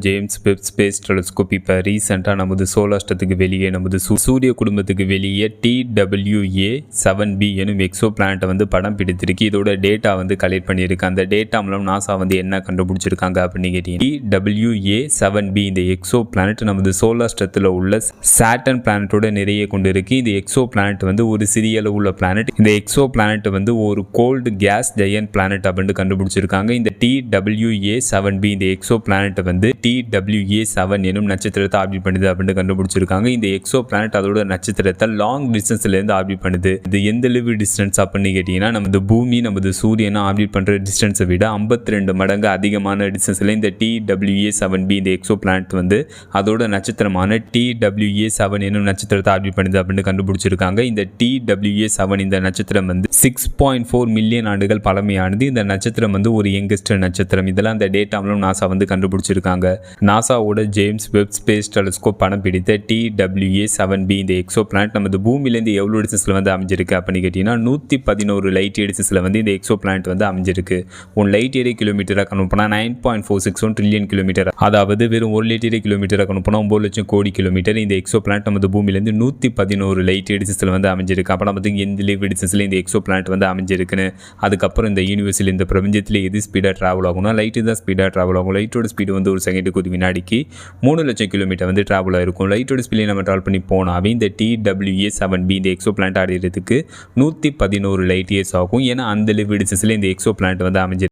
James web space telescope இப்போ ரீசெண்டாக நமது சோலாஸ்டத்துக்கு வெளியே நமது சூரிய குடும்பத்துக்கு வெளியே TWA-7b எனும் எக்ஸோ பிளானட்டை வந்து படம் பிடித்திருக்கு. இதோட டேட்டா வந்து கலெக்ட் பண்ணியிருக்கு. அந்த டேட்டா மூலம் நாசா வந்து என்ன கண்டுபிடிச்சிருக்காங்க அப்படின்னு கேட்டீங்கன்னா, TWA-7b இந்த எக்ஸோ பிளானட் நமது சோலாஸ்டத்தில் உள்ள சாட்டர்ன் பிளானட்டோட நிறைய கொண்டு இருக்கு. இந்த எக்ஸோ பிளானட் வந்து ஒரு சிறிய அளவு உள்ள பிளானட். இந்த எக்ஸோ பிளானட் வந்து ஒரு கோல்டு கேஸ் ஜெயன்ட் பிளானட் அப்படின்னு கண்டுபிடிச்சிருக்காங்க. இந்த TWA-7b இந்த எக்ஸோ பிளானட் வந்து TWA-7 எனும் நட்சத்திரத்தை ஆர்பிட் பண்ணுது அப்படின்னு கண்டுபிடிச்சிருக்காங்க. இந்த எக்ஸோ பிளானட் அதோட நட்சத்திரத்தை லாங் டிஸ்டன்ஸ்ல இருந்து ஆர்பிட் பண்ணுது. இது எந்த அளவு டிஸ்டன்ஸ் அப்படின்னு கேட்டீங்கன்னா, நமது பூமி நமது சூரியனை ஆர்பிட் பண்ற டிஸ்டன்ஸை விட 52 மடங்கு அதிகமான டிஸ்டன்ஸ்ல இந்த TWA-7b இந்த எக்ஸோ பிளானட் வந்து அதோட நட்சத்திரமான TWA-7 எனும் நட்சத்திரத்தை ஆர்பிட் பண்ணுது அப்படின்னு கண்டுபிடிச்சிருக்காங்க. இந்த TWA-7 இந்த நட்சத்திரம் வந்து 6.4 மில்லியன் ஆண்டுகள் பழமையானது. இந்த நட்சத்திரம் வந்து ஒரு யங்கஸ்ட் நட்சத்திரம். இதெல்லாம் அந்த டேட்டா மூலம் நாசா வந்து கண்டுபிடிச்சிருக்காங்க. நாசாவோட ஜேம்ஸ் வெப் ஸ்பேஸ் டெலஸ்கோப் படம் பிடித்த TWA-7b இந்த எக்ஸோ பிளானட் நமது பூமியிலேருந்து எவ்வளோ டிஸ்டன்ஸில் வந்து அமைஞ்சிருக்கு அப்படின்னு கேட்டிங்கன்னா 111 லைட் இயர் டிஸ்டன்ஸில் வந்து இந்த எக்ஸோ பிளானட் வந்து அமைஞ்சிருக்கு. ஒன் லைட் இயர் கிலோமீட்டராக கணக்குனா 9.461 ட்ரில்லியன் கிலோமீட்டர், அதாவது வெறும் ஒரு லைட் இயர் கிலோமீட்டராக கணக்குனா 9 லட்சம் கோடி கிலோமீட்டர். இந்த எக்ஸோ பிளானட் நமது பூமியிலேருந்து 111 லைட் இயர் டிஸ்டன்ஸில் வந்து அமைஞ்சிருக்கு. அப்போ நமக்கு எந்த லைட் டிஸ்டன்ஸில் இந்த எக்ஸோ பிளானட் வந்து அமைஞ்சிருக்குன்னு, அதுக்கப்புறம் இந்த யூனிவர்ஸில் இந்த பிரபஞ்சத்தில் எது ஸ்பீடாக ட்ராவல் ஆகும்னா லைட்டு தான் ஸ்பீடாக ட்ராவல் ஆகும். லைட்டோட ஸ்பீடு வந்து ஒரு செகண்டுக்கு ஒரு வினாடிக்கு 3 லட்சம் கிலோமீட்டர் வந்து ட்ராவல் ஆகிருக்கும். லைட்டோட ஸ்பீடில் நம்ம ட்ராவல் பண்ணி போனாவே இந்த TWA-7b இந்த எக்ஸோ பிளானட் அடைகிறதுக்கு 111 லைட் இயர்ஸ் ஆகும். ஏன்னா அந்த லிவ் டிஸ்டன்ஸில் இந்த எக்ஸோ பிளானட் வந்து அமைஞ்சிருக்கு.